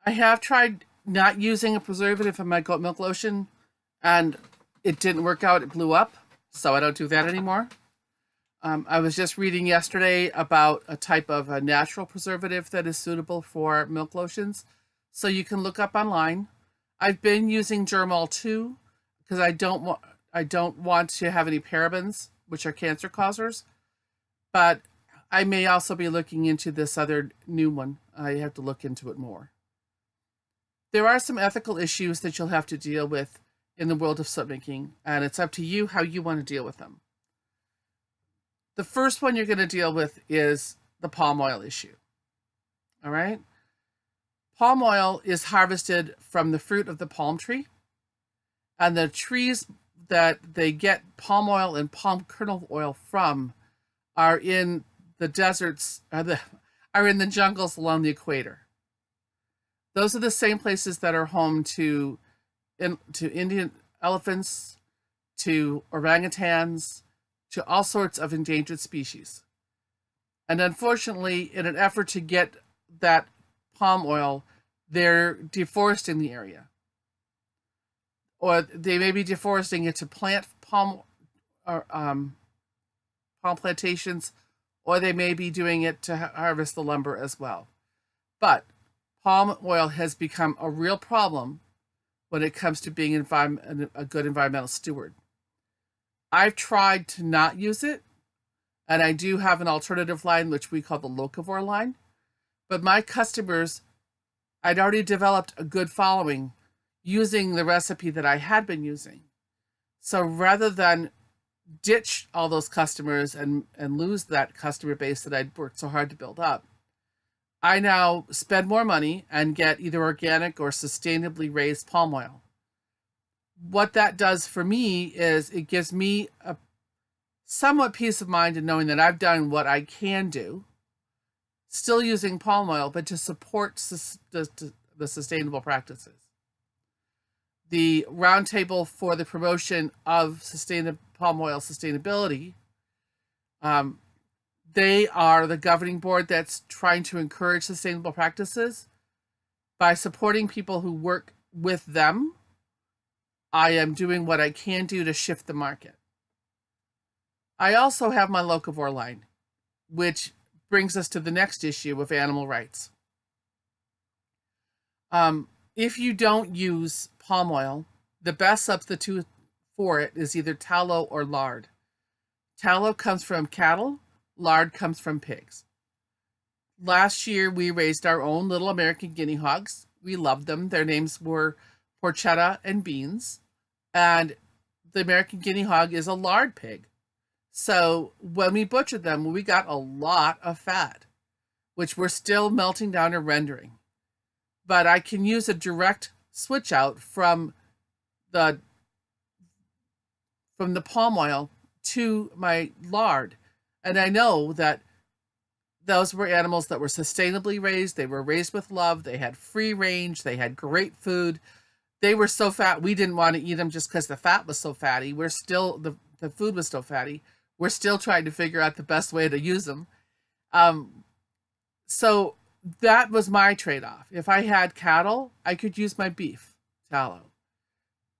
I have tried not using a preservative in my goat milk lotion, and it didn't work out. It blew up, so I don't do that anymore. I was just reading yesterday about a type of a natural preservative that is suitable for milk lotions, so you can look up online. I've been using Germall too because I don't want to have any parabens, which are cancer causers. But I may also be looking into this other new one. I have to look into it more. There are some ethical issues that you'll have to deal with in the world of soap making, and it's up to you how you want to deal with them. The first one you're going to deal with is the palm oil issue. All right. Palm oil is harvested from the fruit of the palm tree, and the trees that they get palm oil and palm kernel oil from are in the deserts, are in the jungles along the equator. Those are the same places that are home to Indian elephants, to orangutans, to all sorts of endangered species. And unfortunately, in an effort to get that palm oil, they're deforesting the area. Or they may be deforesting it to plant or, palm plantations, or they may be doing it to harvest the lumber as well. But palm oil has become a real problem when it comes to being a good environmental steward. I've tried to not use it, and I do have an alternative line, which we call the locavore line. But my customers, I'd already developed a good following using the recipe that I had been using. So rather than ditch all those customers and lose that customer base that I'd worked so hard to build up, I now spend more money and get either organic or sustainably raised palm oil. What that does for me is it gives me a somewhat peace of mind in knowing that I've done what I can do, still using palm oil, but to support the sustainable practices. The roundtable for the promotion of sustainable palm oil sustainability, they are the governing board that's trying to encourage sustainable practices. By supporting people who work with them, I am doing what I can do to shift the market. I also have my locavore line, which brings us to the next issue of animal rights. If you don't use palm oil, the best substitute for it is either tallow or lard. Tallow comes from cattle, lard comes from pigs. Last year, we raised our own little American guinea hogs. We loved them. Their names were Porchetta and Beans. And the American guinea hog is a lard pig. So when we butchered them, we got a lot of fat, which we're still melting down and rendering. But I can use a direct switch out from the palm oil to my lard. And I know that those were animals that were sustainably raised. They were raised with love. They had free range. They had great food. They were so fat, we didn't want to eat them just because the fat was so fatty. The food was so fatty. We're still trying to figure out the best way to use them. So that was my trade-off. If I had cattle, I could use my beef tallow.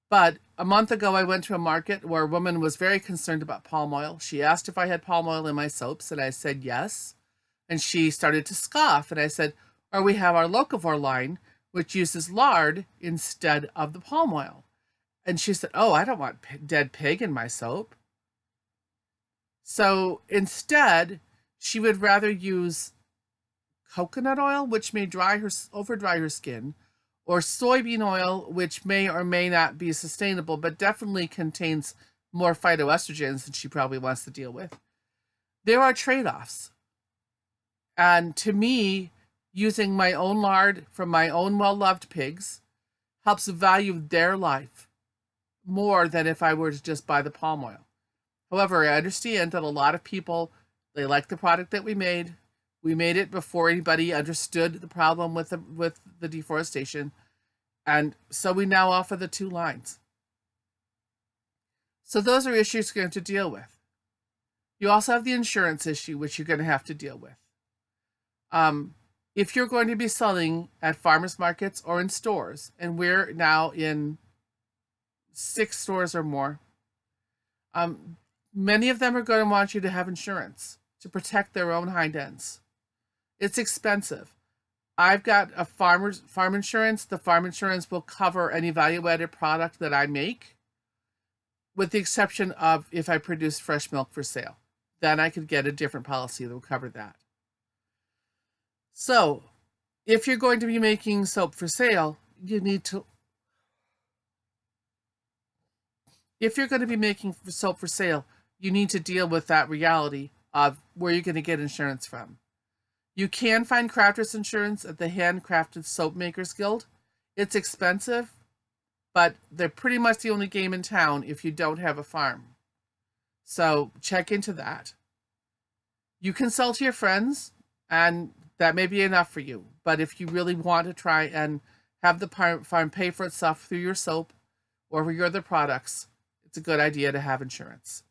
But a month ago, I went to a market where a woman was very concerned about palm oil. She asked if I had palm oil in my soaps, and I said yes. And she started to scoff, and I said, or we have our locavore line, which uses lard instead of the palm oil. And she said, oh, I don't want dead pig in my soap. So instead, she would rather use coconut oil, which may over dry her skin, or soybean oil, which may or may not be sustainable, but definitely contains more phytoestrogens than she probably wants to deal with. There are trade-offs. And to me, using my own lard from my own well-loved pigs helps value their life more than if I were to just buy the palm oil. However, I understand that a lot of people, they like the product that we made. We made it before anybody understood the problem with the deforestation. And so we now offer the two lines. So those are issues you're going to deal with. You also have the insurance issue, which you're going to have to deal with. If you're going to be selling at farmers markets or in stores, and we're now in 6 stores or more, many of them are going to want you to have insurance to protect their own hind ends. It's expensive. I've got a farm insurance. The farm insurance will cover any value-added product that I make, with the exception of if I produce fresh milk for sale. Then I could get a different policy that will cover that. So, if you're going to be making soap for sale, you need to. If you're going to be making soap for sale, you need to deal with that reality of where you're going to get insurance from. You can find crafters insurance at the Handcrafted Soap Makers Guild. It's expensive, but they're pretty much the only game in town if you don't have a farm. So check into that. You can sell to your friends, and that may be enough for you. But if you really want to try and have the farm pay for itself through your soap or your other products, it's a good idea to have insurance.